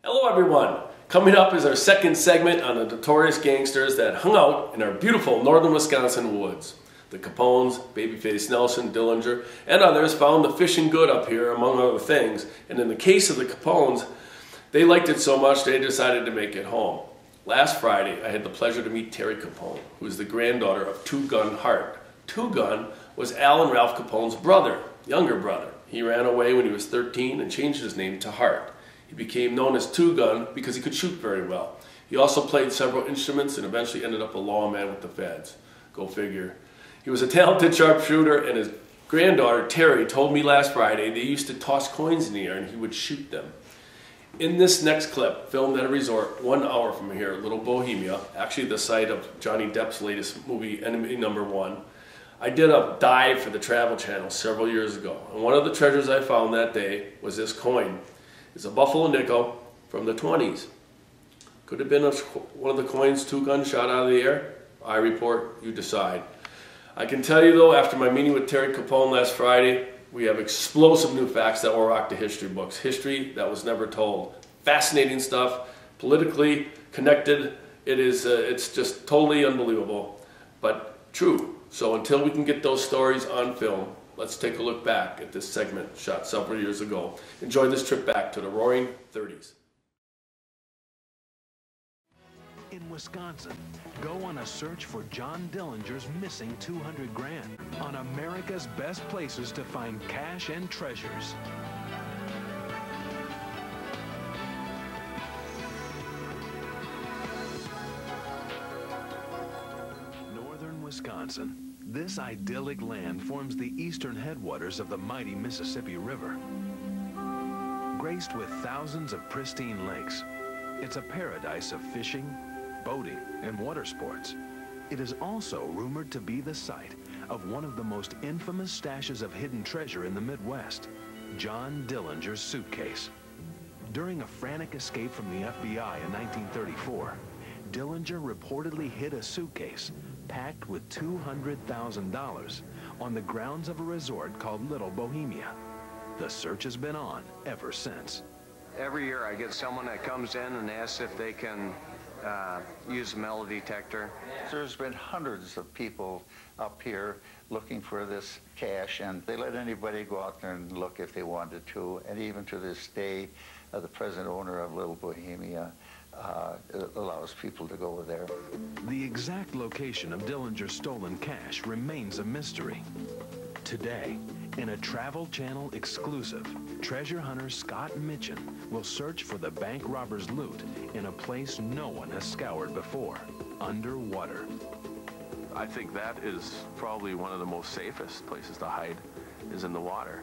Hello everyone! Coming up is our second segment on the notorious gangsters that hung out in our beautiful northern Wisconsin woods. The Capones, Babyface Nelson, Dilinger, and others found the fishing good up here, among other things, and in the case of the Capones, they liked it so much they decided to make it home. Last Friday, I had the pleasure to meet Terry Capone, who is the granddaughter of Two Gun Hart. Two Gun was Al and Ralph Capone's brother, younger brother. He ran away when he was 13 and changed his name to Hart. He became known as Two Gun because he could shoot very well. He also played several instruments and eventually ended up a lawman with the feds. Go figure. He was a talented sharpshooter, and his granddaughter Terry told me last Friday they used to toss coins in the air and he would shoot them. In this next clip, filmed at a resort 1 hour from here, Little Bohemia, actually the site of Johnny Depp's latest movie, Enemy Number One, I did a dive for the Travel Channel several years ago, and one of the treasures I found that day was this coin. It's a buffalo nickel from the 20s. Could have been one of the coins Two Gun shot out of the air. I report, you decide. I can tell you though, after my meeting with Terry Capone last Friday, we have explosive new facts that will rock the history books. History that was never told. Fascinating stuff, politically connected. It's just totally unbelievable, but true. So until we can get those stories on film, let's take a look back at this segment shot several years ago. Enjoy this trip back to the Roaring 30s. In Wisconsin, go on a search for John Dillinger's missing 200 grand on America's best places to find cash and treasures. Northern Wisconsin. This idyllic land forms the eastern headwaters of the mighty Mississippi River. Graced with thousands of pristine lakes, it's a paradise of fishing, boating, and water sports. It is also rumored to be the site of one of the most infamous stashes of hidden treasure in the Midwest, John Dillinger's suitcase. During a frantic escape from the FBI in 1934, Dillenger reportedly hid a suitcase packed with $200,000 on the grounds of a resort called Little Bohemia. The search has been on ever since. Every year I get someone that comes in and asks if they can use a metal detector. There's been hundreds of people up here looking for this cash, and they let anybody go out there and look if they wanted to. And even to this day, the present owner of Little Bohemia allows people to go there. The exact location of Dillinger's stolen cash remains a mystery. Today, in a Travel Channel exclusive, treasure hunter Scott Mitchin will search for the bank robber's loot in a place no one has scoured before, underwater. I think that is probably one of the most safest places to hide, is in the water.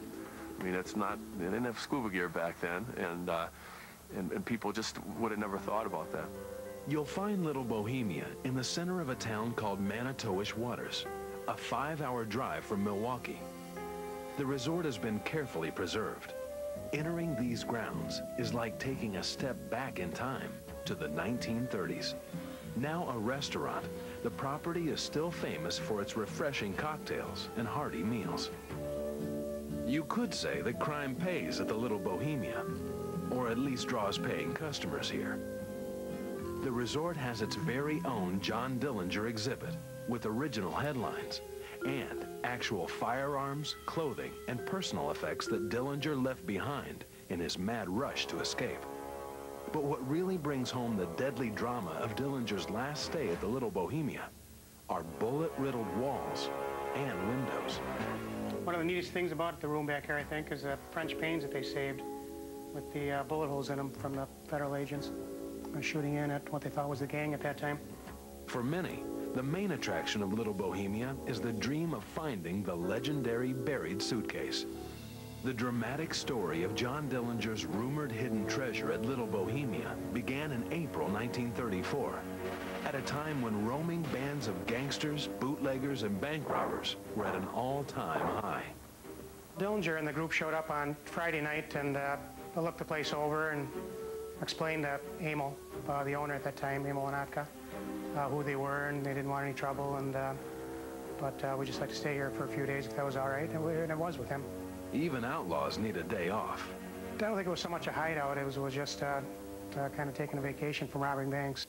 I mean, it's not, they didn't have scuba gear back then, and people just would have never thought about that. You'll find Little Bohemia in the center of a town called Manitowish Waters, a 5-hour drive from Milwaukee. The resort has been carefully preserved. Entering these grounds is like taking a step back in time to the 1930s. Now a restaurant, the property is still famous for its refreshing cocktails and hearty meals. You could say that crime pays at the Little Bohemia, or at least draws paying customers here. The resort has its very own John Dillinger exhibit with original headlines and actual firearms, clothing, and personal effects that Dillenger left behind in his mad rush to escape. But what really brings home the deadly drama of Dillinger's last stay at the Little Bohemia are bullet-riddled walls and windows. One of the neatest things about the room back here, I think, is the French paintings that they saved with the bullet holes in them from the federal agents shooting in at what they thought was the gang at that time. For many, the main attraction of Little Bohemia is the dream of finding the legendary buried suitcase. The dramatic story of John Dillinger's rumored hidden treasure at Little Bohemia began in April 1934, at a time when roaming bands of gangsters, bootleggers, and bank robbers were at an all-time high. Dilinger and the group showed up on Friday night and they looked the place over and explained to Emil, the owner at that time, Emil and Atka, who they were, and they didn't want any trouble, and but we'd just like to stay here for a few days if that was all right, and it was with him. Even outlaws need a day off. I don't think it was so much a hideout. It was just kind of taking a vacation from robbing banks.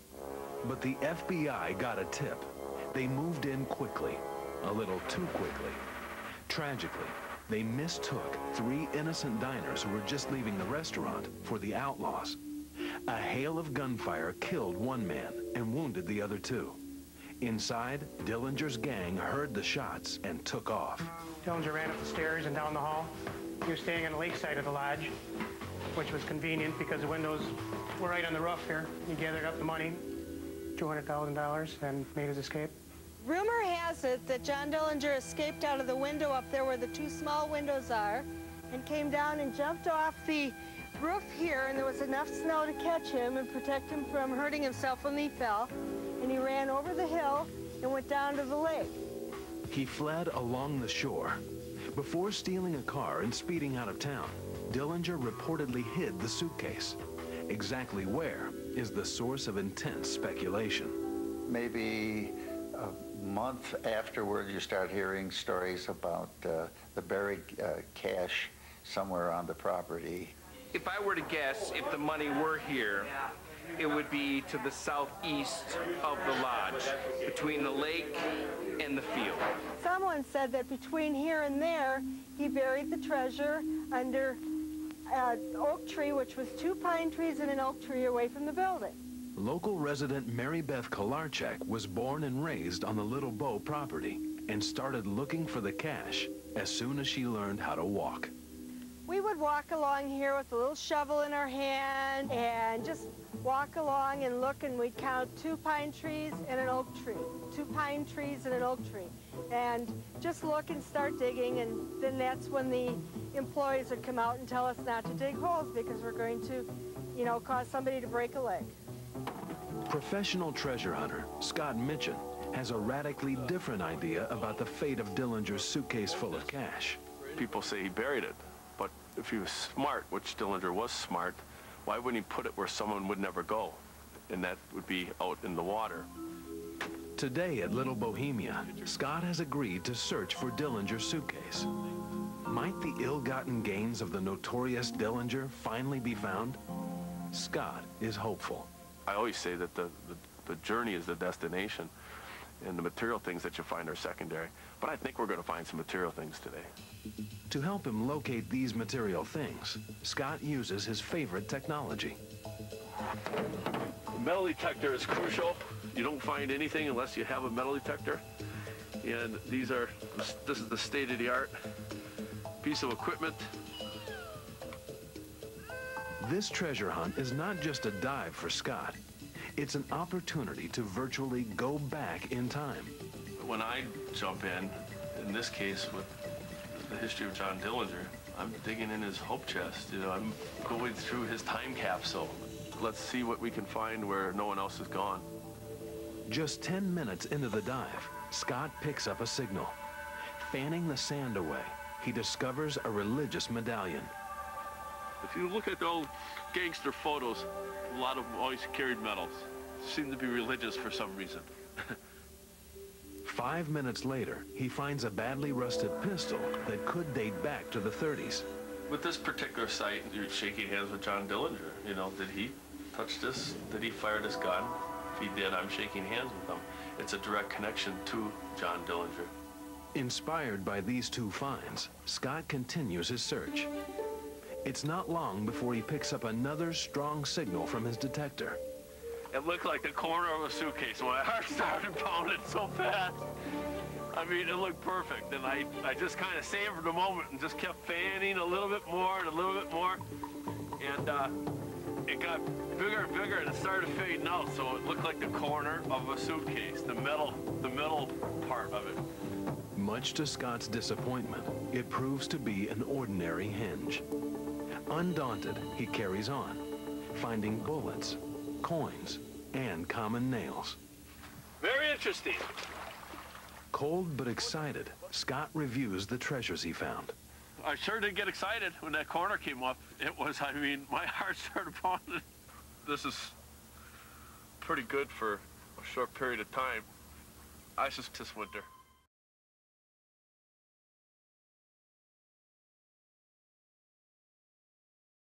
But the FBI got a tip. They moved in quickly, a little too quickly. Tragically, they mistook 3 innocent diners who were just leaving the restaurant for the outlaws. A hail of gunfire killed one man and wounded the other 2. Inside, Dillinger's gang heard the shots and took off. Dilinger ran up the stairs and down the hall. He was staying on the lake side of the lodge, which was convenient because the windows were right on the roof here. He gathered up the money, $200,000, and made his escape. Rumor has it that John Dillenger escaped out of the window up there where the 2 small windows are and came down and jumped off the roof here, and there was enough snow to catch him and protect him from hurting himself when he fell. And he ran over the hill and went down to the lake. He fled along the shore. Before stealing a car and speeding out of town, Dillenger reportedly hid the suitcase. Exactly where is the source of intense speculation. Maybe a month afterward, you start hearing stories about the buried cash somewhere on the property. If I were to guess, if the money were here, it would be to the southeast of the lodge, between the lake and the field. Someone said that between here and there, he buried the treasure under an oak tree, which was 2 pine trees and an oak tree away from the building. Local resident Mary Beth Kolarchek was born and raised on the Little Bow property and started looking for the cash as soon as she learned how to walk. We would walk along here with a little shovel in our hand and just walk along and look, and we'd count 2 pine trees and an oak tree, 2 pine trees and an oak tree, and just look and start digging, and then that's when the employees would come out and tell us not to dig holes because we're going to, you know, cause somebody to break a leg. Professional treasure hunter Scott Mitchin has a radically different idea about the fate of Dillinger's suitcase full of cash. People say he buried it, but if he was smart, which Dillenger was smart, why wouldn't he put it where someone would never go? And that would be out in the water. Today at Little Bohemia, Scott has agreed to search for Dillinger's suitcase. Might the ill-gotten gains of the notorious Dillenger finally be found? Scott is hopeful. I always say that the journey is the destination, and the material things that you find are secondary. But I think we're going to find some material things today. To help him locate these material things, Scott uses his favorite technology. The metal detector is crucial. You don't find anything unless you have a metal detector. And this is the state-of-the-art piece of equipment. This treasure hunt is not just a dive for Scott. It's an opportunity to virtually go back in time. When I jump in this case with the history of John Dillenger, I'm digging in his hope chest. You know, I'm going through his time capsule. Let's see what we can find where no one else has gone. Just 10 minutes into the dive, Scott picks up a signal. Fanning the sand away, he discovers a religious medallion. If you look at the old gangster photos, a lot of them always carried medals. Seem to be religious for some reason. 5 minutes later, he finds a badly rusted pistol that could date back to the 30s. With this particular site, you're shaking hands with John Dillenger. You know, did he touch this? Did he fire this gun? If he did, I'm shaking hands with him. It's a direct connection to John Dillenger. Inspired by these 2 finds, Scott continues his search. It's not long before he picks up another strong signal from his detector. It looked like the corner of a suitcase. My heart started pounding so fast. I mean, it looked perfect. And I just kind of savored the moment and just kept fanning a little bit more and a little bit more. And it got bigger and bigger, and it started fading out. So it looked like the corner of a suitcase, the middle part of it. Much to Scott's disappointment, it proves to be an ordinary hinge. Undaunted, he carries on, finding bullets, coins, and common nails. Very interesting. Cold but excited, Scott reviews the treasures he found. I sure did get excited when that corner came up. It was, I mean, my heart started pounding. This is pretty good for a short period of time. I suspect this winter.